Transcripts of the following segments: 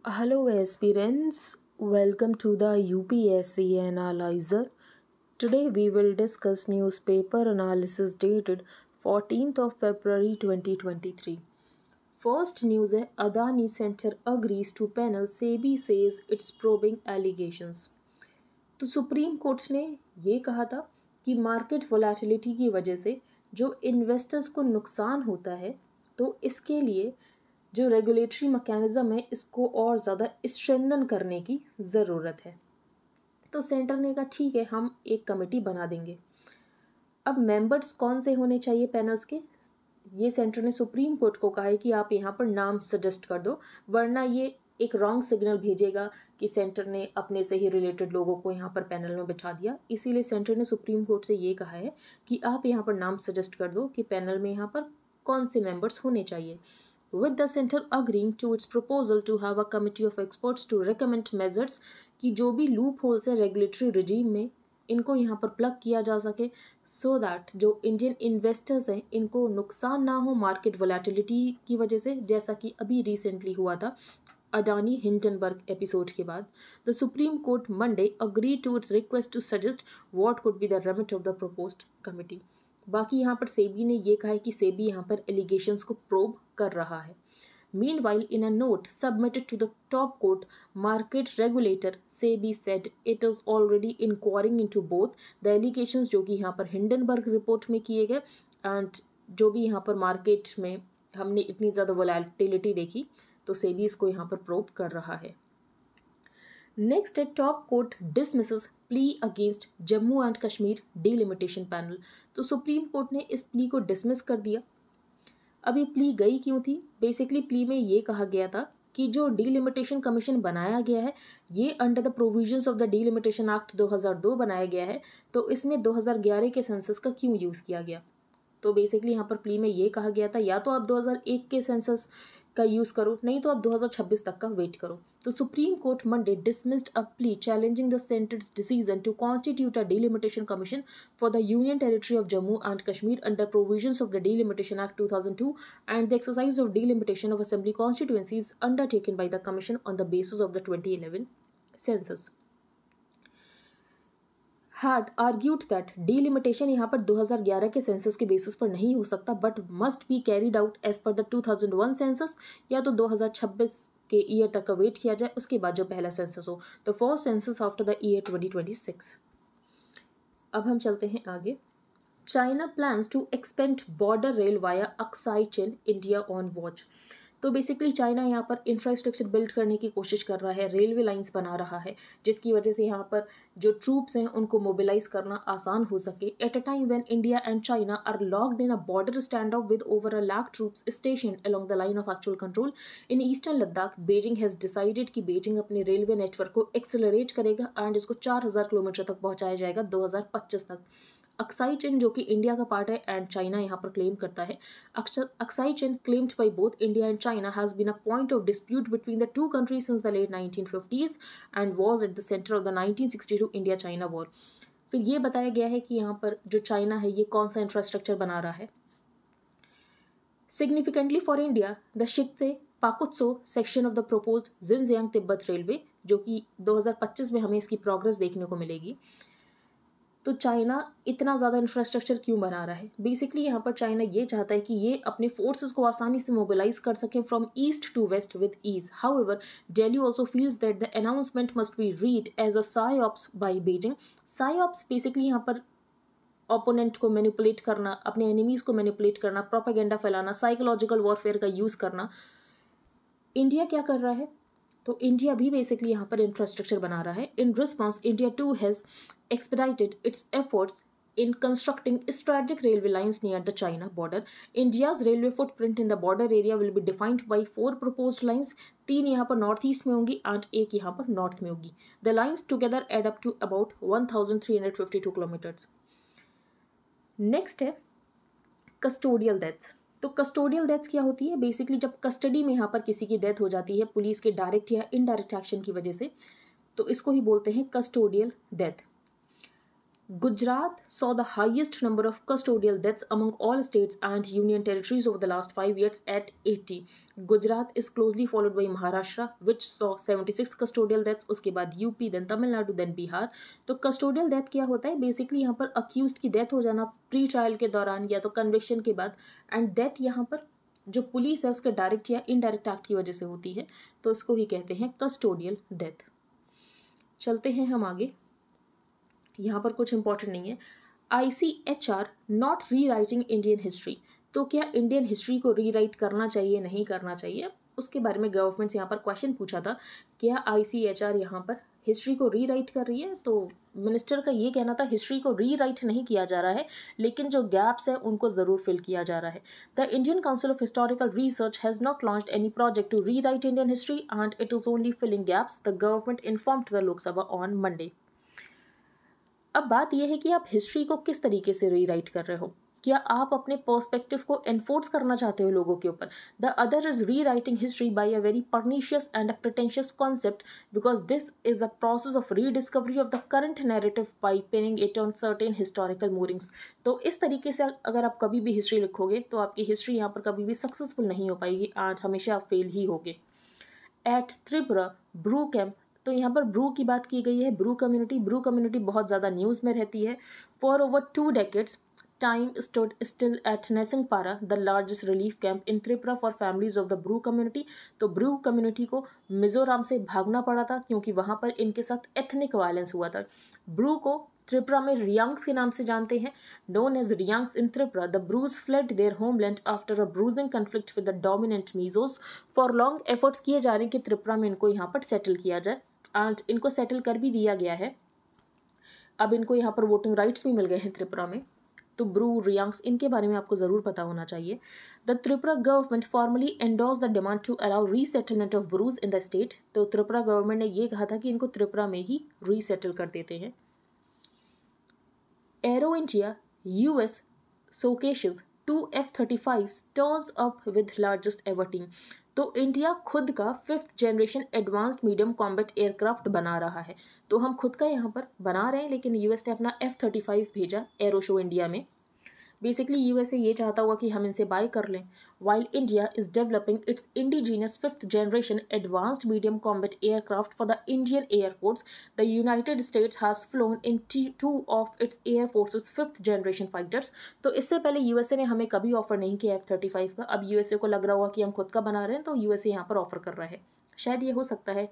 Hello aspirants, welcome to the UPSC Analyzer. Today we will discuss newspaper analysis dated 14th of February 2023. First news है Adani Center agrees to panel SEBI says it's probing allegations. तो supreme court ने ये कहा था कि market volatility की वजह से जो इन्वेस्टर्स को नुकसान होता है तो इसके लिए जो रेगुलेटरी मैकेनिज़्म है इसको और ज़्यादा स्ट्रेंथन करने की ज़रूरत है। तो सेंटर ने कहा ठीक है, हम एक कमेटी बना देंगे। अब मेंबर्स कौन से होने चाहिए पैनल्स के, ये सेंटर ने सुप्रीम कोर्ट को कहा है कि आप यहाँ पर नाम सजेस्ट कर दो, वरना ये एक रॉन्ग सिग्नल भेजेगा कि सेंटर ने अपने से ही रिलेटेड लोगों को यहाँ पर पैनल में बिठा दिया। इसीलिए सेंटर ने सुप्रीम कोर्ट से ये कहा है कि आप यहाँ पर नाम सजेस्ट कर दो कि पैनल में यहाँ पर कौन से मेंबर्स होने चाहिए। With the center agreeing to its proposal to have a committee of experts to recommend measures कि जो भी लूप होल्स हैं रेगुलेटरी रिजीम में इनको यहाँ पर प्लग किया जा सके सो दैट जो इंडियन इन्वेस्टर्स हैं इनको नुकसान ना हो मार्केट वोलेटिलिटी की वजह से, जैसा कि अभी रिसेंटली हुआ था अडानी हिंडनबर्ग एपिसोड के बाद। The supreme court Monday agree to its request to suggest what could be the remit of the proposed committee. बाकी यहाँ पर सेबी ने ये कहा है कि सेबी यहाँ पर एलिगेशंस को प्रोब कर रहा है। Meanwhile, in a note submitted to the top court, market regulator SEBI said it is already inquiring into both the allegations जो कि यहाँ पर हिंडनबर्ग रिपोर्ट में किए गए एंड जो भी यहाँ पर मार्केट में हमने इतनी ज़्यादा वोलेटिलिटी देखी तो सेबी इसको यहाँ पर प्रोब कर रहा है। नेक्स्ट है top court dismisses plea against Jammu and Kashmir delimitation panel. तो सुप्रीम कोर्ट ने इस प्ली को डिसमिस कर दिया। अब ये प्ली गई क्यों थी? बेसिकली प्ली में ये कहा गया था कि जो डीलिमिटेशन कमीशन बनाया गया है ये under the provisions of the delimitation act 2002 बनाया गया है, तो इसमें 2011 के सेंसस का क्यों यूज़ किया गया। तो बेसिकली यहाँ पर प्ली में ये कहा गया था या तो आप 2001 के सेंसस का यूज़ करो, नहीं तो आप 2026 तक का वेट करो। तो supreme court Monday dismissed a plea challenging the centre's decision to constitute a delimitation commission for the union territory of Jammu and Kashmir under provisions of the delimitation act 2002 and the exercise of delimitation of assembly constituencies undertaken by the commission on the basis of the 2011 census. Had argued that delimitation यहाँ पर 2011 के census के basis पर नहीं हो सकता but must be carried out as per the 2001 census, या तो 2026 के ईयर तक का वेट किया जाए उसके बाद जो पहला सेंसस हो, तो first census after the year 2026। अब हम चलते हैं आगे। China plans to expand border rail via Aksai Chin, India on watch. तो बेसिकली चाइना यहाँ पर इंफ्रास्ट्रक्चर बिल्ड करने की कोशिश कर रहा है, रेलवे लाइंस बना रहा है जिसकी वजह से यहाँ पर जो ट्रूप्स हैं उनको मोबिलाइज करना आसान हो सके। At a time when India and China are locked in a border stand off with over a lakh troops station along the line of actual control in eastern Ladakh, Beijing has decided कि Beijing अपने railway network को accelerate करेगा and इसको 4000 kilometre तक पहुँचाया जाएगा 2025 तक। Aksai chain जो कि इंडिया का पार्ट है एंड चाइना यहाँ पर क्लेम करता है। Aksai Chin claimed by both India and China has been a point of dispute between the two countries since the late 1950s and was at the centre of the 1962 India China war. फिर ये बताया गया है कि यहाँ पर जो चाइना है ये कौन सा इंफ्रास्ट्रक्चर बना रहा है। Significantly for India the Shigatse Pakuktso section of the proposed Xinjiang Tibet railway, जो कि 2025 में हमें इसकी प्रोग्रेस देखने को मिलेगी। तो चाइना इतना ज़्यादा इंफ्रास्ट्रक्चर क्यों बना रहा है? बेसिकली यहाँ पर चाइना ये चाहता है कि ये अपने फोर्सेस को आसानी से मोबिलाइज कर सकें from east to west with ease. However Delhi also feels that the announcement must be read as a psyops by Beijing. Psyops basically यहाँ पर ओपोनेंट को मैनिपुलेट करना, अपने एनिमीज़ को मैनिपुलेट करना, प्रोपेगेंडा फैलाना, साइकोलॉजिकल वॉरफेयर का यूज़ करना। इंडिया क्या कर रहा है? तो इंडिया भी बेसिकली यहाँ पर इंफ्रास्ट्रक्चर बना रहा है। In response India too has expedited its efforts in constructing strategic railway lines near the China border. India's railway footprint in the border area will be defined by 4 proposed lines. 3 यहाँ पर north east में होंगी and 1 यहाँ पर north में होगी। The lines together add up to about 1352 kilometres. Next है custodial deaths. तो कस्टोडियल डेथ्स क्या होती है? बेसिकली जब कस्टडी में यहाँ पर किसी की डेथ हो जाती है पुलिस के डायरेक्ट या इनडायरेक्ट एक्शन की वजह से, तो इसको ही बोलते हैं custodial death. Gujarat saw the highest number of custodial deaths among all states and union territories over the last 5 years at 80. Gujarat is closely followed by Maharashtra, which saw 76 custodial deaths. उसके बाद UP, then Tamil Nadu, then Bihar. तो custodial death क्या होता है? Basically यहाँ पर accused की death हो जाना प्री ट्रायल के दौरान या तो कन्विक्शन के बाद, एंड डेथ यहाँ पर जो पुलिस है उसके डायरेक्ट या इनडायरेक्ट एक्ट की वजह से होती है, तो इसको ही कहते हैं कस्टोडियल डेथ. चलते हैं हम आगे. यहाँ पर कुछ इंपॉर्टेंट नहीं है. ICHR नॉट री राइटिंग इंडियन हिस्ट्री. तो क्या इंडियन हिस्ट्री को रीराइट करना चाहिए, नहीं करना चाहिए, उसके बारे में गवर्नमेंट से यहाँ पर क्वेश्चन पूछा था. क्या ICHR यहाँ पर हिस्ट्री को रीराइट कर रही है? तो मिनिस्टर का ये कहना था हिस्ट्री को रीराइट नहीं किया जा रहा है, लेकिन जो गैप्स है उनको ज़रूर फिल किया जा रहा है. The Indian council of historical research has not launched any project to rewrite Indian history and it is only filling gaps, the government informed the Lok Sabha on Monday. अब बात यह है कि आप हिस्ट्री को किस तरीके से रीराइट कर रहे हो. क्या आप अपने पर्सपेक्टिव को एनफोर्स करना चाहते हो लोगों के ऊपर? The other is rewriting history by a very pernicious and pretentious concept because this is a process of rediscovery of the current narrative by pinning it on certain historical moorings. तो इस तरीके से अगर आप कभी भी हिस्ट्री लिखोगे तो आपकी हिस्ट्री यहाँ पर कभी भी सक्सेसफुल नहीं हो पाएगी, आज हमेशा आप फेल ही होगे. At Tripura Bru camp. तो यहाँ पर ब्रू की बात की गई है. ब्रू कम्युनिटी बहुत ज़्यादा न्यूज़ में रहती है. For over 2 decades time stood still at Naisingpara, the largest relief camp in Tripura for families of the Bru community. तो ब्रू कम्युनिटी को मिजोरम से भागना पड़ा था क्योंकि वहाँ पर इनके साथ एथनिक वायलेंस हुआ था. ब्रू को त्रिपुरा में रियांग्स के नाम से जानते हैं. Known as Reangs in Tripura, the Brus fled their homeland after a bruising conflict with the dominant Mizos. For long efforts किए जा रहे हैं कि त्रिपुरा में इनको यहाँ पर सेटल किया जाए, एंड इनको सेटल कर भी दिया गया है. अब इनको यहाँ पर वोटिंग राइट्स भी मिल गए हैं त्रिपुरा में. तो ब्रू रियांग्स इनके बारे में आपको ज़रूर पता होना चाहिए. The Tripura government formally endorse the demand to allow resettlement of Brus in the state. तो त्रिपुरा गवर्नमेंट ने ये कहा था कि इनको त्रिपुरा में ही रीसेटल कर देते हैं. Arrow India US showcases 2 F-35s turns up with largest ever team. तो इंडिया खुद का 5th generation advanced medium combat aircraft बना रहा है. तो हम खुद का यहाँ पर बना रहे हैं, लेकिन US ने अपना F-35 भेजा एरो शो इंडिया में. बेसिकली USA ये चाहता हुआ कि हम इनसे बाय कर लें. While India is developing it's indigenous 5th generation advanced medium combat aircraft for the Indian air force, the United states has flown in 2 of its air forces 5th generation fighters. तो इससे पहले USA ने हमें कभी ऑफर नहीं किया F-35 का. अब USA को लग रहा हुआ कि हम खुद का बना रहे हैं, तो USA यहाँ पर ऑफर कर रहा है. शायद ये हो सकता है,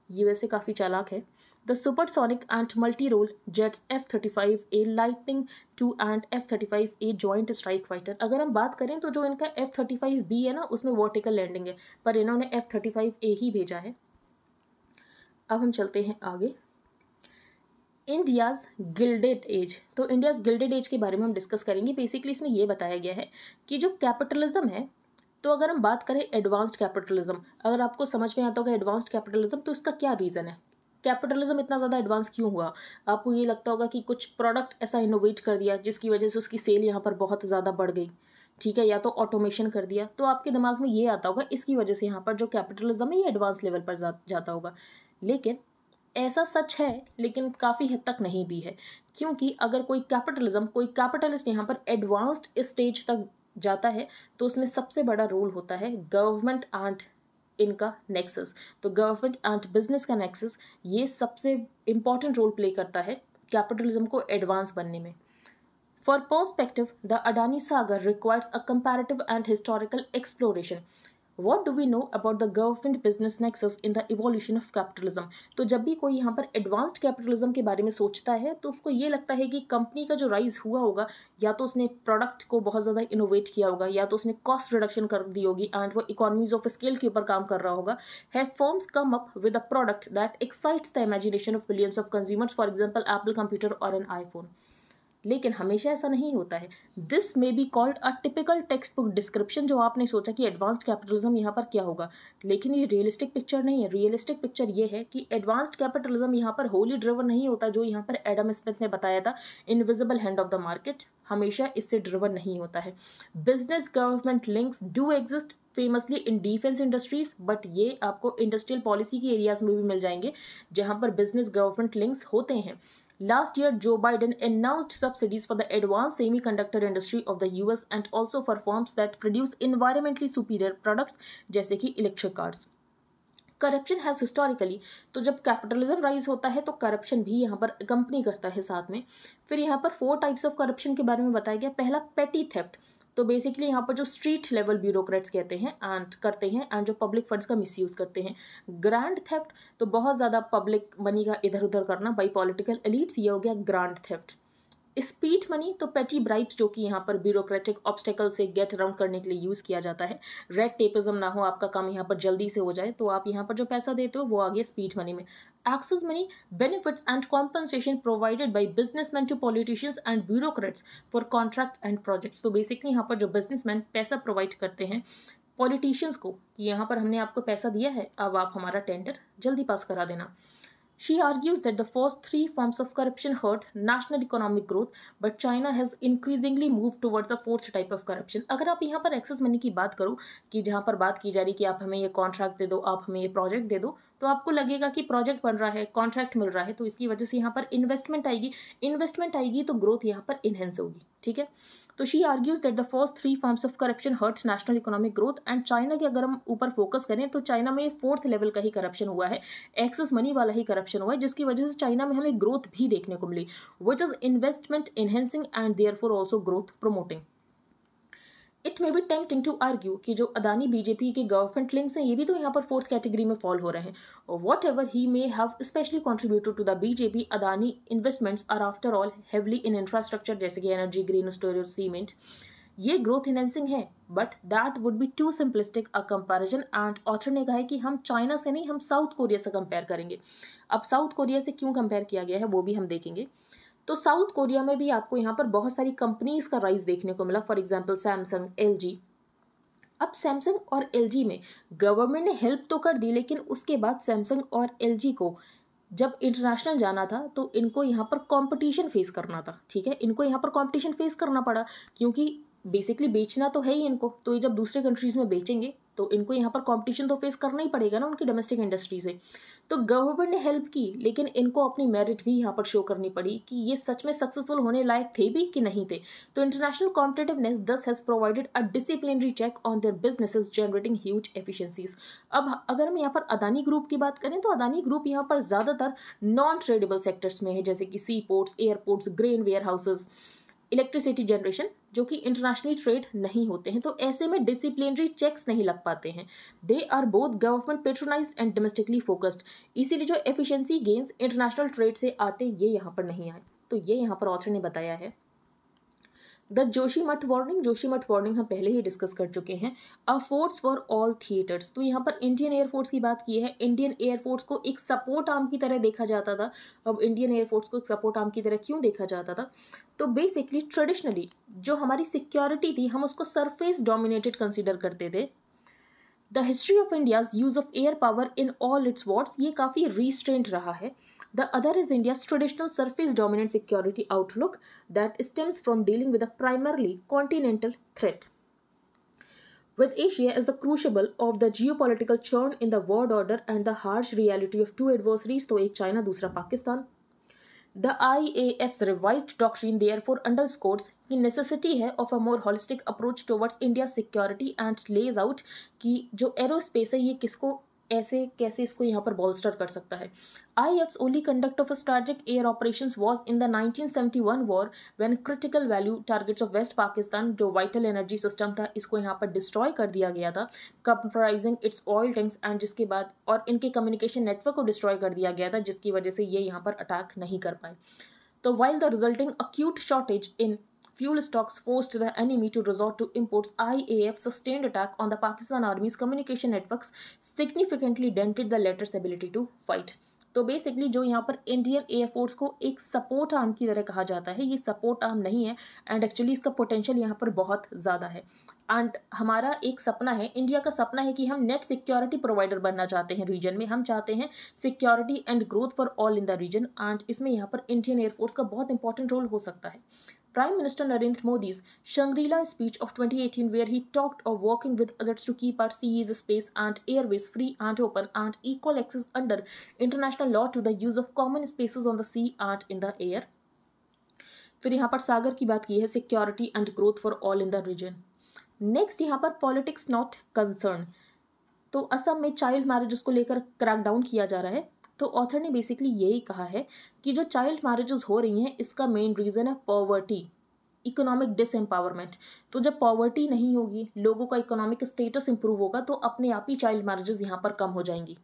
USA काफ़ी चालाक है. The supersonic and multi role jets F-35A lightning 2 and F-35A joint strike fighter. अगर हम बात करें तो जो इनका F-35B है ना, उसमें वर्टिकल लैंडिंग है, पर इन्होंने F-35A ही भेजा है. अब हम चलते हैं आगे. India's gilded age. तो इंडियाज़ गिल्डेड एज के बारे में हम डिस्कस करेंगे. बेसिकली इसमें यह बताया गया है कि जो कैपिटलिज्म है, तो अगर हम बात करें एडवांस्ड कैपिटलिज्म, अगर आपको समझ में आता होगा एडवांस्ड कैपिटलिज्म, तो इसका क्या रीज़न है, कैपिटलिज्म इतना ज़्यादा एडवांस क्यों हुआ. आपको ये लगता होगा कि कुछ प्रोडक्ट ऐसा इनोवेट कर दिया जिसकी वजह से उसकी सेल यहाँ पर बहुत ज़्यादा बढ़ गई, ठीक है, या तो ऑटोमेशन कर दिया, तो आपके दिमाग में ये आता होगा इसकी वजह से यहाँ पर जो कैपिटलिज्म है ये एडवांस लेवल पर जाता होगा. लेकिन ऐसा सच है, लेकिन काफ़ी हद तक नहीं भी है, क्योंकि अगर कोई कैपिटलिस्ट यहाँ पर एडवांस्ड स्टेज तक जाता है तो उसमें सबसे बड़ा रोल होता है गवर्नमेंट एंड इनका नेक्सस. तो गवर्नमेंट एंड बिजनेस का नेक्सस ये सबसे इम्पॉर्टेंट रोल प्ले करता है कैपिटलिज्म को एडवांस बनने में. For perspective, the Adani Sagar requires a comparative and historical exploration. What do we know about the government business nexus in the evolution of capitalism? तो जब भी कोई यहाँ पर एडवांस्ड कैपिटलिज्म के बारे में सोचता है तो उसको ये लगता है कि कंपनी का जो राइज हुआ होगा, या तो उसने प्रोडक्ट को बहुत ज़्यादा इनोवेट किया होगा, या तो उसने कॉस्ट रिडक्शन कर दी होगी एंड वो इकोनॉमीज ऑफ स्केल के ऊपर काम कर रहा होगा. Have firms come up with a product that excites the imagination of billions of consumers, for example Apple computer और एन आईफोन. लेकिन हमेशा ऐसा नहीं होता है. This may be called a typical text book description. जो आपने सोचा कि एडवांस्ड कैपिटलिज्म यहाँ पर क्या होगा, लेकिन ये रियलिस्टिक पिक्चर नहीं है. रियलिस्टिक पिक्चर ये है कि एडवांस्ड कैपिटलिज्म यहाँ पर होली ड्रिवन नहीं होता, जो यहाँ पर एडम स्मिथ ने बताया था invisible hand of the market, हमेशा इससे ड्रिवन नहीं होता है. Business government links do exist famously in defence industries, but ये आपको इंडस्ट्रियल पॉलिसी की एरियाज में भी मिल जाएंगे जहाँ पर बिजनेस गवर्नमेंट लिंक्स होते हैं. Last year, Joe Biden announced subsidies for the advanced semiconductor industry of the US and also for firms that produce environmentally superior products जैसे कि electric cars. Corruption has historically, तो जब capitalism rise होता है तो corruption भी यहाँ पर कंपनी करता है साथ में. फिर यहाँ पर 4 टाइप्स ऑफ करप्शन के बारे में बताया गया. पहला पेटी थेफ्ट, तो बेसिकली यहाँ पर जो स्ट्रीट लेवल ब्यूरोक्रेट्स कहते हैं एंड करते हैं एंड जो पब्लिक फंड्स का मिसयूज़ करते हैं. ग्रांड थेफ्ट, तो बहुत ज़्यादा पब्लिक मनी का इधर उधर करना बाई पॉलिटिकल एलिट्स, ये हो गया ग्रांड थेफ्ट. स्पीड मनी, तो पेटी ब्राइब्स जो कि यहाँ पर ब्यूरोक्रेटिक ऑब्स्टेकल से गेट अराउंड करने के लिए यूज़ किया जाता है. रेड टेपिज्म ना हो, आपका काम यहाँ पर जल्दी से हो जाए, तो आप यहाँ पर जो पैसा देते हो वो आ गया स्पीड मनी में. Access money, benefits and compensation provided by businessman to politicians and bureaucrats for contract and projects. तो बेसिकली यहाँ पर जो बिजनेसमैन पैसा प्रोवाइड करते हैं पॉलिटिशियंस को कि यहाँ पर हमने आपको पैसा दिया है, अब आप हमारा टेंडर जल्दी पास करा देना. She argues that the first 3 forms of corruption hurt national economic growth, but China has increasingly moved towards the 4th type of corruption. अगर आप यहाँ पर एक्सेस मनी की बात करो कि जहाँ पर बात की जा रही कि आप हमें ये कॉन्ट्रैक्ट दे दो, आप हमें ये प्रोजेक्ट दे दो, तो आपको लगेगा कि प्रोजेक्ट बन रहा है, कॉन्ट्रैक्ट मिल रहा है, तो इसकी वजह से यहाँ पर इन्वेस्टमेंट आएगी तो ग्रोथ यहाँ पर इनहेंस होगी. ठीक है, तो she argues that the first 3 forms of corruption hurts national economic growth. And China की अगर हम ऊपर फोकस करें तो चाइना में 4th लेवल का ही करप्शन हुआ है, एक्सेस मनी वाला ही करप्शन हुआ है, जिसकी वजह से चाइना में हमें ग्रोथ भी देखने को मिली, which is investment enhancing and therefore also growth promoting. It may be tempting to argue कि जो अदानी बीजेपी के गवर्नमेंट लिंक्स हैं ये भी तो यहाँ पर 4th कैटेगरी में फॉल हो रहे हैं. Whatever he may have specially contributed to the BJP, Adani investments are after all heavily in infrastructure जैसे कि एनर्जी, ग्रीन स्टोरेज, सीमेंट. ये ग्रोथ इनहेंसिंग है, but that would be too simplistic a comparison. And author ने कहा है कि हम China से नहीं, हम साउथ कोरिया से कंपेयर करेंगे. अब साउथ कोरिया से क्यों कंपेयर किया गया है वो भी हम देखेंगे. तो साउथ कोरिया में भी आपको यहाँ पर बहुत सारी कंपनीज का राइज देखने को मिला. For example Samsung, LG. अब सैमसंग और एलजी में गवर्नमेंट ने हेल्प तो कर दी, लेकिन उसके बाद सैमसंग और एलजी को जब इंटरनेशनल जाना था तो इनको यहाँ पर कंपटीशन फेस करना था. ठीक है, इनको यहाँ पर कंपटीशन फेस करना पड़ा क्योंकि बेसिकली बेचना तो है ही इनको, तो ये जब दूसरे कंट्रीज़ में बेचेंगे तो इनको यहाँ पर कंपटीशन तो फेस करना ही पड़ेगा ना उनकी डोमेस्टिक इंडस्ट्री से. तो गवर्नमेंट ने हेल्प की, लेकिन इनको अपनी मेरिट भी यहाँ पर शो करनी पड़ी कि ये सच में सक्सेसफुल होने लायक थे भी कि नहीं थे. तो international competitiveness this has provided a disciplinary check on their businesses generating huge efficiencies. अब अगर हम यहाँ पर अदानी ग्रुप की बात करें तो अदानी ग्रुप यहाँ पर ज़्यादातर नॉन ट्रेडेबल सेक्टर्स में है, जैसे कि sea ports, airports, grain warehouses, electricity generation, जो कि इंटरनेशनली ट्रेड नहीं होते हैं. तो ऐसे में डिसिप्लिनरी चेक्स नहीं लग पाते हैं. They are both government patronized and domestically focused. इसीलिए जो एफिशिएंसी गेन्स इंटरनेशनल ट्रेड से आते ये यहाँ पर नहीं आए. तो ये यहाँ पर ऑथर ने बताया है. द जोशीमठ वार्निंग हम पहले ही डिस्कस कर चुके हैं. A force for all theatres, तो यहाँ पर इंडियन एयरफोर्स की बात की है. इंडियन एयरफोर्स को एक सपोर्ट आर्म की तरह देखा जाता था. अब इंडियन एयरफोर्स को एक सपोर्ट आर्म की तरह क्यों देखा जाता था? तो बेसिकली ट्रेडिशनली जो हमारी सिक्योरिटी थी हम उसको सरफेस डोमिनेटेड कंसिडर करते थे. The history of India's use of air power in all it's Wars, ये काफ़ी रिस्ट्रेंट रहा है. The other is India's traditional surface dominant security outlook that stems from dealing with a primarily continental threat. With Asia as the crucible of the geopolitical churn in the world order and the harsh reality of two adversaries, तो एक China दूसरा Pakistan. The IAF's revised doctrine therefore underscores the necessity है of a more holistic approach towards India's security and lays out कि जो aerospace है ये किसको ऐसे कैसे इसको यहाँ पर बॉल्स्टर कर सकता है. IAF's only conduct of strategic air operations was in the 1971 war when critical value targets of West Pakistan, जो vital energy system था, इसको यहाँ पर डिस्ट्रॉय कर दिया गया था, comprising its oil tanks, and जिसके बाद और इनके कम्युनिकेशन नेटवर्क को डिस्ट्रॉय कर दिया गया था, जिसकी वजह से ये यहाँ पर अटैक नहीं कर पाए. तो while the resulting acute shortage in fuel stocks forced the enemy to resort to imports, IAF's sustained attack on the Pakistan Army's communication networks significantly dented the latter's ability to fight. तो basically जो यहाँ पर Indian air force को एक support arm की तरह कहा जाता है, ये सपोर्ट आर्म नहीं है एंड एक्चुअली इसका पोटेंशियल यहाँ पर बहुत ज़्यादा है. एंड हमारा एक सपना है, इंडिया का सपना है कि हम नेट सिक्योरिटी प्रोवाइडर बनना चाहते हैं रीजन में. हम चाहते हैं security and growth for all in the region, and इसमें यहाँ पर इंडियन एयरफोर्स का बहुत इंपॉर्टेंट रोल हो सकता है. Prime Minister Narendra Modi's Shangri-La speech of 2018, where he talked of working with others to keep our seas, space and airways free and open and equal access under international law to the use of common spaces on the sea and in the air. फिर यहाँ पर सागर की बात की है, security and growth for all in the region. Next यहाँ पर politics not concern. तो असम में चाइल्ड मैरिजेस को लेकर क्रैकडाउन किया जा रहा है. तो ऑथर ने बेसिकली यही कहा है कि जो चाइल्ड मैरिजेस हो रही हैं इसका मेन रीज़न है पॉवर्टी, इकोनॉमिक डिसएम्पावरमेंट. तो जब पॉवर्टी नहीं होगी, लोगों का इकोनॉमिक स्टेटस इंप्रूव होगा, तो अपने आप ही चाइल्ड मैरिजेस यहाँ पर कम हो जाएंगी.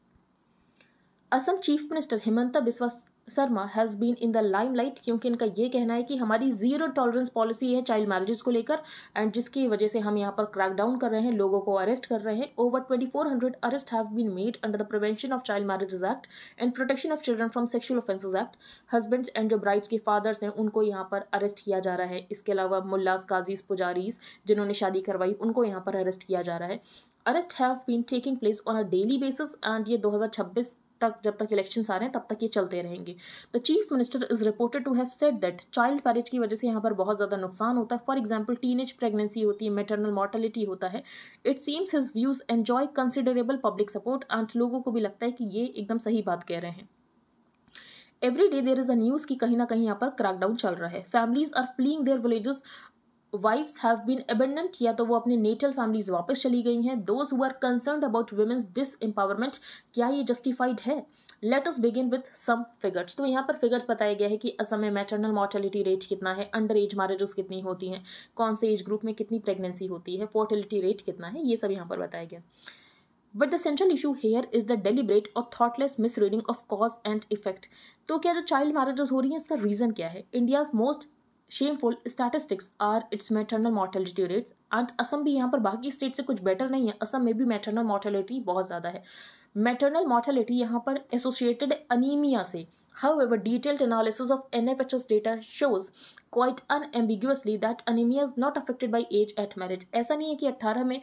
Assam chief minister Himanta Biswa Sarma has been in the limelight, क्योंकि इनका ये कहना है कि हमारी जीरो टॉलरेंस पॉलिसी है चाइल्ड मैरिजेस को लेकर, एंड जिसकी वजह से हम यहाँ पर क्रैकडाउन कर रहे हैं, लोगों को अरेस्ट कर रहे हैं. Over 2400 arrest have been made under the prevention of child marriages act and protection of children from sexual offences act. Husbands and जो ब्राइड्स के फादर्स हैं उनको यहाँ पर अरेस्ट किया जा रहा है. इसके अलावा मुल्लास, काजीज, पुजारीज जिन्होंने शादी करवाई उनको यहाँ पर अरेस्ट किया जा रहा है. Arrest have been taking place on a daily basis and ये 2026 तक, जब तक इलेक्शंस आ रहे हैं तब तक ये चलते रहेंगे. The chief minister is reported to have said that child marriage की वजह से यहाँ पर बहुत ज़्यादा नुकसान होता है. फॉर एग्जाम्पल टीनेज प्रेगनेंसी होती है, मैटरनल मॉर्टेलिटी होता है. It seems his views enjoy considerable public support and लोगों को भी लगता है कि ये एकदम सही बात कह रहे हैं. Every day there is a news कि कहीं ना कहीं यहाँ पर क्रैकडाउन चल रहा है. Families are fleeing their villages, wifes have been abandoned, या तो वो अपने नेटल फैमिलीज वापस चली गई हैं. Those who are concerned about women's disempowerment, क्या ये जस्टिफाइड है? Let us begin with some figures. तो यहाँ पर फिगर्स बताया गया है कि असम में मैटरनल मॉर्टेलिटी रेट कितना है, अंडर एज मैरिजेस कितनी होती हैं, कौन से एज ग्रुप में कितनी प्रेगनेंसी होती है, फर्टिलिटी रेट कितना है, ये सब यहाँ पर बताया गया. But the central issue here is the deliberate और thoughtless misreading of cause and effect. तो क्या जो चाइल्ड मैरिजेस हो रही हैं इसका रीज़न क्या है? India's most shameful statistics are its maternal mortality rates, and Assam भी यहाँ पर बाकी स्टेट से कुछ बेटर नहीं है. असम में भी मैटरनल मॉर्टेलिटी बहुत ज़्यादा है. मैटरनल मॉर्टेलिटी यहाँ पर एसोसिएटेड अनीमिया से. However, detailed analysis of NFHS data shows quite unambiguously that anemia is not affected by age at marriage. ऐसा नहीं है कि 18 में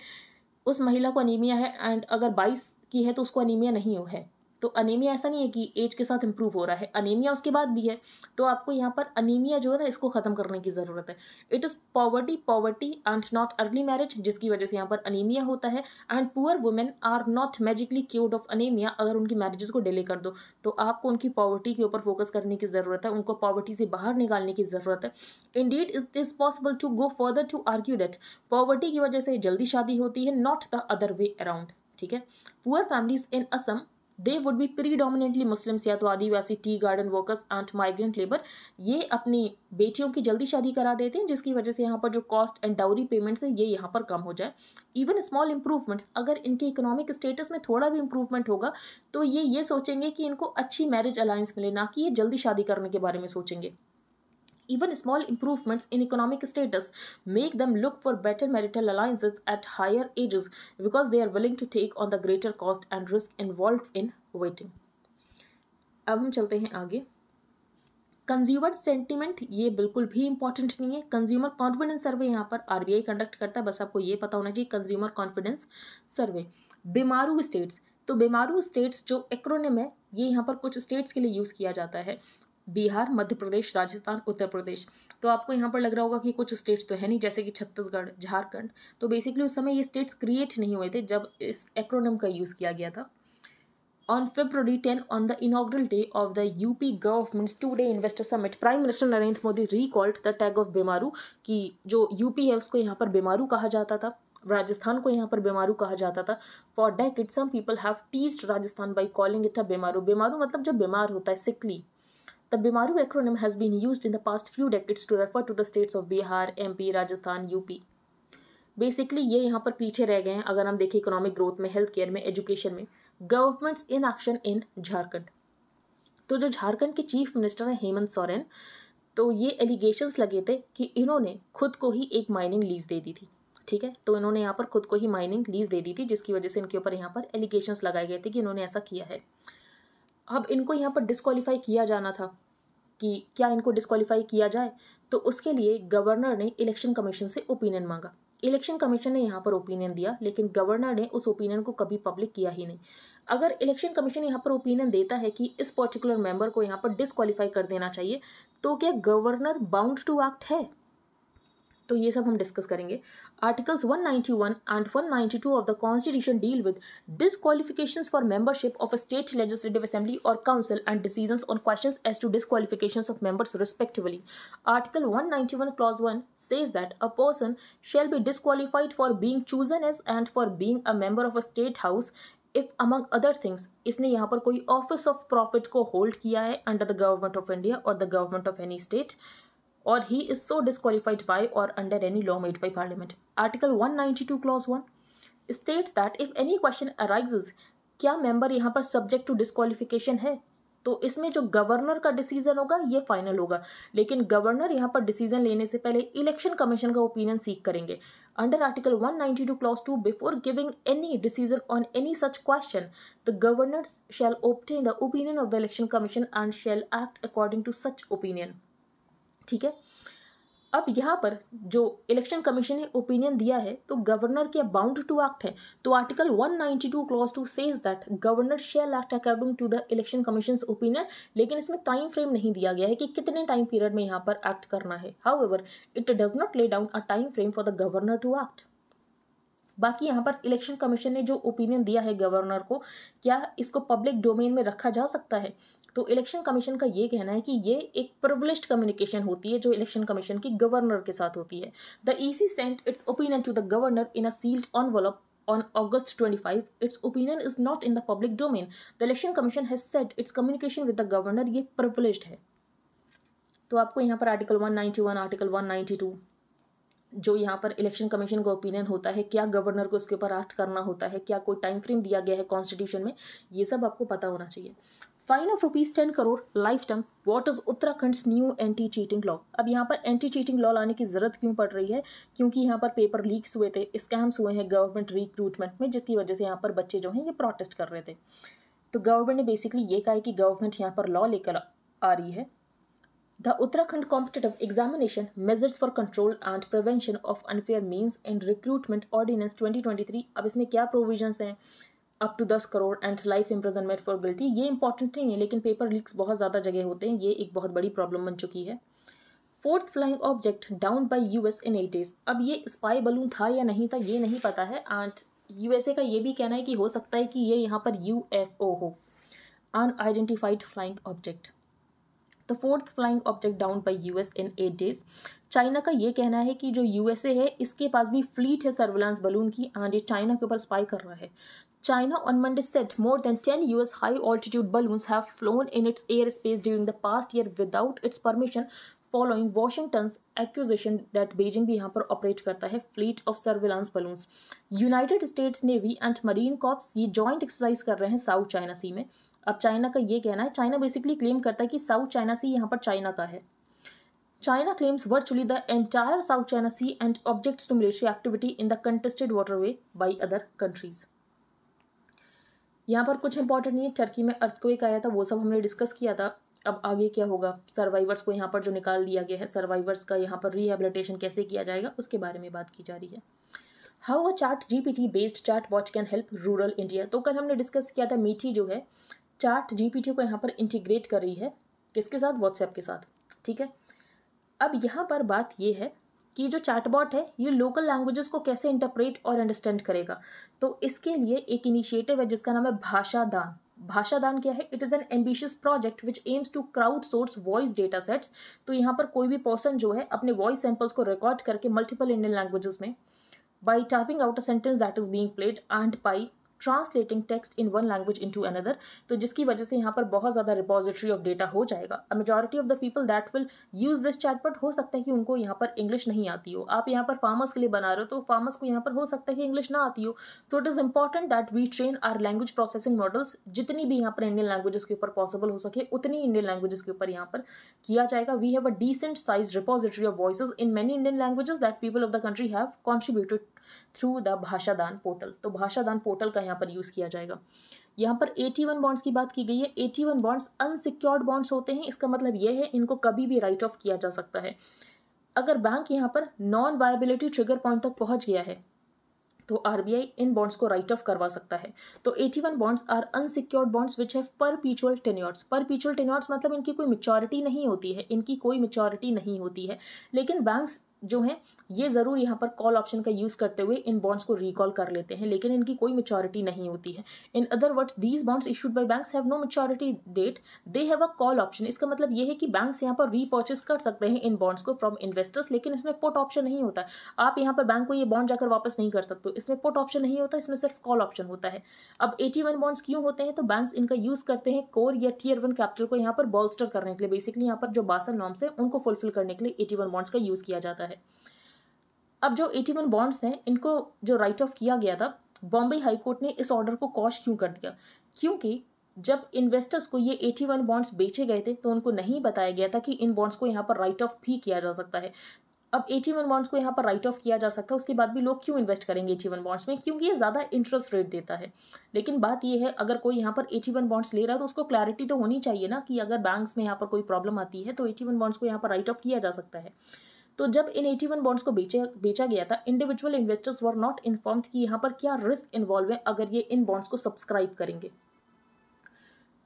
उस महिला को अनीमिया है एंड अगर 22 की है तो उसको अनीमिया नहीं है. तो अनीमिया ऐसा नहीं है कि एज के साथ इंप्रूव हो रहा है, अनीमिया उसके बाद भी है. तो आपको यहाँ पर अनीमिया जो है ना इसको ख़त्म करने की ज़रूरत है. It is poverty and not early marriage, जिसकी वजह से यहाँ पर अनीमिया होता है. And poor women are not magically cured of anaemia. अगर उनकी मैरिजेस को डिले कर दो तो आपको उनकी पॉवर्टी के ऊपर फोकस करने की ज़रूरत है, उनको पॉवर्टी से बाहर निकालने की ज़रूरत है. Indeed it is possible to go further to argue that poverty की वजह से जल्दी शादी होती है, not the other way around. ठीक है. Poor families in Assam, they would be predominantly Muslims, या तो आदिवासी, tea garden workers and migrant labour. ये अपनी बेटियों की जल्दी शादी करा देते हैं, जिसकी वजह से यहाँ पर जो कॉस्ट एंड डाउरी पेमेंट्स है ये यहाँ पर कम हो जाए. इवन स्मॉल इंप्रूवमेंट्स, अगर इनके इकोनॉमिक स्टेटस में थोड़ा भी इंप्रूवमेंट होगा तो ये सोचेंगे कि इनको अच्छी मैरिज अलायंस मिले, ना कि ये जल्दी शादी करने के बारे में सोचेंगे. Even small improvements in economic status make them look for better marital alliances at higher ages because they are willing to take on the greater cost and risk involved in waiting. अब हम चलते हैं आगे. Consumer sentiment, ये बिल्कुल भी important नहीं है. कंज्यूमर कॉन्फिडेंस सर्वे यहाँ पर आरबीआई कंडक्ट करता है, बस आपको ये पता होना चाहिए. कंज्यूमर कॉन्फिडेंस सर्वे. बीमारू स्टेट्स, तो बीमारू स्टेट्स जो एक्रोनिम है ये यहाँ पर कुछ स्टेट्स के लिए यूज़ किया जाता है. बिहार, मध्य प्रदेश, राजस्थान, उत्तर प्रदेश. तो आपको यहाँ पर लग रहा होगा कि कुछ स्टेट्स तो है नहीं, जैसे कि छत्तीसगढ़, झारखंड. तो बेसिकली उस समय ये स्टेट्स क्रिएट नहीं हुए थे जब इस एक्रोनिम का यूज़ किया गया था. On February 10, on the inaugural day of the UP government's two-day investor summit, Prime Minister Narendra Modi recalled the tag of Bemaru, कि जो यूपी है उसको यहाँ पर बेमारू कहा जाता था, राजस्थान को यहाँ पर बेमारू कहा जाता था. For decades, some people have teased Rajasthan by calling it a बेमारू. बेमारू मतलब जो बीमार होता है, sickly. The Bemaru acronym has been used in the past few decades to refer to the states of Bihar, MP, Rajasthan, UP. Basically ये यहाँ पर पीछे रह गए हैं अगर हम देखें इकोनॉमिक ग्रोथ में, हेल्थ केयर में, एजुकेशन में. Governments in action in Jharkhand. तो जो झारखंड के चीफ मिनिस्टर हैं हेमंत सोरेन, तो ये एलिगेशंस लगे थे कि इन्होंने खुद को ही एक माइनिंग लीज दे दी थी. ठीक है. तो इन्होंने यहाँ पर खुद को ही माइनिंग लीज दे दी थी, जिसकी वजह से इनके ऊपर यहाँ पर एलिगेशंस लगाए गए थे कि इन्होंने ऐसा किया है. अब इनको यहाँ पर डिस्क्वालीफाई किया जाना था कि क्या इनको डिस्क्वालीफाई किया जाए, तो उसके लिए गवर्नर ने इलेक्शन कमीशन से ओपिनियन मांगा. इलेक्शन कमीशन ने यहाँ पर ओपिनियन दिया, लेकिन गवर्नर ने उस ओपिनियन को कभी पब्लिक किया ही नहीं. अगर इलेक्शन कमीशन यहाँ पर ओपिनियन देता है कि इस पर्टिकुलर मेंबर को यहाँ पर डिस्क्वालीफाई कर देना चाहिए, तो क्या गवर्नर बाउंड टू एक्ट है? तो ये सब हम डिस्कस करेंगे। Articles 191 and 192 of the constitution deal with disqualifications for membership of a state legislative assembly or council and decisions on questions as to disqualifications of members respectively. Article 191 clause 1 says that a person shall be disqualified for being chosen as and for being a member of a state house if among other things इसने यहाँ पर कोई office of profit को hold किया है under the government of India और the government of any state, or he is so disqualified by or under any law made by parliament. Article 192 clause 1 states that if any question arises, क्या member यहाँ पर subject to disqualification है, तो इसमें जो governor का decision होगा ये फाइनल होगा, लेकिन गवर्नर यहाँ पर डिसीजन लेने से पहले इलेक्शन कमीशन का ओपिनियन सीख करेंगे। Under article 192 clause 2, before giving any decision on any such question, the governor shall obtain the opinion of the election commission and shall act according to such opinion. ठीक है, अब यहाँ पर जो election commission ने opinion दिया है तो गवर्नर के बाउंड टू एक्ट है। तो article 192 clause 2 says that governor shall act according to the election commission's opinion, लेकिन इसमें टाइम फ्रेम नहीं दिया गया है कि कितने टाइम पीरियड में यहाँ पर एक्ट करना है। However it does not lay down a time frame for the governor to act. बाकी यहाँ पर इलेक्शन कमीशन ने जो ओपिनियन दिया है गवर्नर को, क्या इसको पब्लिक डोमेन में रखा जा सकता है, तो इलेक्शन कमीशन का ये कहना है कि ये एक प्रिविलेज्ड कम्युनिकेशन होती है जो इलेक्शन कमीशन की गवर्नर के साथ होती है। The EC sent its opinion to the governor in a sealed envelope on August 25. Its opinion is not in the public domain. The election commission has said its communication with the governor ये privileged है। तो आपको यहाँ पर article 191, article 192 जो यहाँ पर election commission का ओपिनियन होता है, क्या गवर्नर को उसके ऊपर एक्ट करना होता है, क्या कोई टाइम फ्रेम दिया गया है कॉन्स्टिट्यूशन में, ये सब आपको पता होना चाहिए। Fine of ₹10 crore life term, what is Uttarakhand's new anti cheating law. अब यहाँ पर एंटी चीटिंग लॉ लाने की जरूरत क्यों पड़ रही है, क्योंकि यहाँ पर पेपर लीक्स हुए थे, स्कैम्स हुए हैं गवर्नमेंट रिक्रूटमेंट में, जिसकी वजह से यहाँ पर बच्चे जो हैं ये प्रोटेस्ट कर रहे थे। तो गवर्नमेंट ने बेसिकली ये कहा है कि गवर्नमेंट यहाँ पर लॉ लेकर आ रही है। The Uttarakhand Competitive Examination Measures for Control and Prevention of Unfair Means and Recruitment Ordinance 2023, अब इसमें क्या प्रोविजंस हैं, up to 10 crore and life imprisonment for guilty. ये इंपॉर्टेंट नहीं है, लेकिन पेपर लीक्स बहुत ज़्यादा जगह होते हैं, ये एक बहुत बड़ी प्रॉब्लम बन चुकी है। Fourth flying object down by US in 8 days। अब ये स्पाई बलून था या नहीं था ये नहीं पता है, एंड यूएसए का ये भी कहना है कि हो सकता है कि ये यहाँ पर यूएफओ हो, unidentified flying object. The fourth flying object down by US in 8 days। China का ये कहना है कि जो यूएसए है इसके पास भी फ्लीट है सर्विलांस बलून की, एंड ये चाइना के ऊपर स्पाई कर रहा है। China on Monday said more than 10 US high-altitude balloons have flown in its airspace during the past year without its permission, following Washington's accusation that Beijing भी यहाँ पर ऑपरेट करता है fleet of surveillance balloons. United States Navy and Marine Corps ये joint exercise कर रहे हैं south China सी में। अब चाइना का ये कहना है, चाइना बेसिकली क्लेम करता है कि साउथ चाइना सी यहाँ पर चाइना का है। China claims virtually the entire South China Sea and objects to military activity in the contested waterway by other countries. यहाँ पर कुछ इंपॉर्टेंट नहीं है, टर्की में अर्थक्वेक आया था, वो सब हमने डिस्कस किया था। अब आगे क्या होगा, सर्वाइवर्स को यहाँ पर जो निकाल दिया गया है, सर्वाइवर्स का यहाँ पर रिहेबिलिटेशन कैसे किया जाएगा उसके बारे में बात की जा रही है। How a chat GPT based chatbot can help rural India. तो कल हमने डिस्कस किया था, मीठी जो है चैट जीपीटी को यहाँ पर इंटीग्रेट कर रही है, किसके साथ, व्हाट्सएप के साथ। ठीक है, अब यहाँ पर बात ये है कि जो चैटबॉट है ये लोकल लैंग्वेजेस को कैसे इंटरप्रेट और अंडरस्टैंड करेगा। तो इसके लिए एक इनिशिएटिव है जिसका नाम है भाषादान। भाषादान क्या है, it is an ambitious project which aims to crowdsource voice data sets. तो यहाँ पर कोई भी पर्सन जो है अपने वॉइस सैंपल्स को रिकॉर्ड करके मल्टीपल इंडियन लैंग्वेजेस में, by typing out a sentence that is being played and by translating text in one language into another, तो जिसकी वजह से यहाँ पर बहुत ज़्यादा रिपोजिटरी ऑफ डेटा हो जाएगा। A majority of the people that will use this chatbot, हो सकता है कि उनको यहाँ पर इंग्लिश नहीं आती हो। आप यहाँ पर फार्मर्स के लिए बना रहे हो तो फार्मर्स को यहाँ पर हो सकता है कि इंग्लिश ना आती हो। तो it is important that we train our language processing models, जितनी भी यहाँ पर इंडियन लैंग्वेजेस के ऊपर पॉसिबल हो सके उतनी इंडियन लैंग्वेजेस के ऊपर यहाँ पर किया जाएगा। We have a decent size repository of voices in many Indian languages that people of the country have contributed through the Bhashadaan portal. तो भाषादान पोर्टल का यहाँ पर यूज़ किया जाएगा। यहाँ पर 81 बॉन्ड्स की बात की गई है। 81 बॉन्ड्स अनसिक्योर्ड बॉन्ड्स होते हैं, इसका मतलब यह है इनको कभी भी राइट ऑफ किया जा सकता है। अगर बैंक यहाँ पर नॉन वायबिलिटी ट्रिगर पॉइंट तक पहुँच गया है तो आरबीआई इन बॉन्ड्स को राइट ऑफ करवा सकता है। तो 81 bonds are unsecured bonds which have perpetual tenures. Perpetual tenures मतलब इनकी कोई मैच्योरिटी नहीं होती है, इनकी कोई मैच्योरिटी नहीं होती है। लेकिन बैंक्स जो हैं ये ज़रूर यहाँ पर कॉल ऑप्शन का यूज़ करते हुए इन बॉन्ड्स को रिकॉल कर लेते हैं, लेकिन इनकी कोई मैच्योरिटी नहीं होती है। In other words these bonds issued by banks have no maturity date, they have a call option. इसका मतलब ये है कि बैंक्स यहाँ पर रीपर्चेस कर सकते हैं इन बॉन्ड्स को फ्रॉम इन्वेस्टर्स, लेकिन इसमें पुट ऑप्शन नहीं होता है। आप यहाँ पर बैंक को ये बॉन्ड जाकर वापस नहीं कर सकते, इसमें पुट ऑप्शन नहीं होता, इसमें सिर्फ कॉल ऑप्शन होता है। अब AT1 बॉन्ड्स क्यों होते हैं? तो बैंक्स इनका यूज़ करते हैं कोर या Tier 1 कैपिटल को यहाँ पर बॉल्स्टर करने के लिए। बेसिकली यहाँ पर जो बासल नॉर्म्स है उनको फुलफिल करने के लिए AT1 बॉन्ड्स का यूज़ किया जाता है। अब जो AT1 बॉन्ड्स हैं इनको जो राइट ऑफ किया गया था, बॉम्बे हाई कोर्ट ने इस ऑर्डर को कॉश क्यों कर दिया? क्योंकि जब इन्वेस्टर्स को ये AT1 बॉन्ड्स बेचे गए थे तो उनको नहीं बताया गया था कि इन बॉन्ड्स को यहाँ पर राइट ऑफ भी किया जा सकता है। अब AT1 बॉन्ड्स को यहाँ पर राइट ऑफ किया जा सकता है, उसके बाद भी लोग क्यों इन्वेस्ट करेंगे AT1 बॉन्ड्स में? क्योंकि ये ज़्यादा इंटरेस्ट रेट देता है। लेकिन बात ये है, अगर कोई यहाँ पर AT1 बॉन्ड्स ले रहा है तो उसको क्लैरिटी तो होनी चाहिए ना कि अगर बैंक्स में यहाँ पर कोई प्रॉब्लम आती है तो AT1 बॉन्ड्स को यहाँ पर राइट ऑफ किया जा सकता है। तो जब इन AT1 बॉन्ड्स को बेचा गया था, individual investors were not informed कि यहाँ पर क्या रिस्क इन्वॉल्व है अगर ये इन बॉन्ड्स को सब्सक्राइब करेंगे।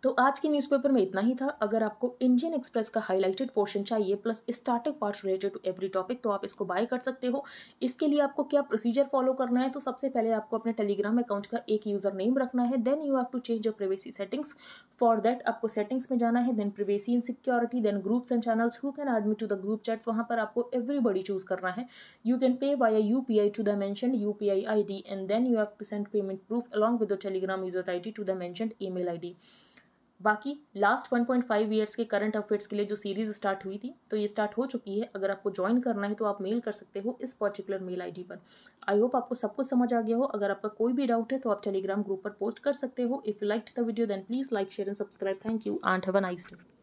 तो आज के न्यूज़पेपर में इतना ही था। अगर आपको इंडियन एक्सप्रेस का हाईलाइटेड पोर्शन चाहिए plus starting parts related to every topic तो आप इसको बाय कर सकते हो। इसके लिए आपको क्या प्रोसीजर फॉलो करना है? तो सबसे पहले आपको अपने टेलीग्राम अकाउंट का एक यूज़र नेम रखना है, then you have to change your privacy settings. For that आपको सेटिंग्स में जाना है, then privacy and security, then groups and channels, who can add me to the group chats, वहाँ पर आपको एवरीबडी चूज करना है। You can pay via UPI to the mentioned UPI ID and then you have to send payment proof along with the Telegram user ID to the mentioned email ID। बाकी last 1.5 years के current affairs के लिए जो series start हुई थी तो ये start हो चुकी है। अगर आपको ज्वाइन करना है तो आप मेल कर सकते हो इस पर्टिकुलर मेल ID पर। आई होप आपको सब कुछ समझ आ गया हो। अगर आपका कोई भी डाउट है तो आप टेलीग्राम ग्रुप पर पोस्ट कर सकते हो। If you liked the video then please like share and subscribe. Thank you and have a nice day.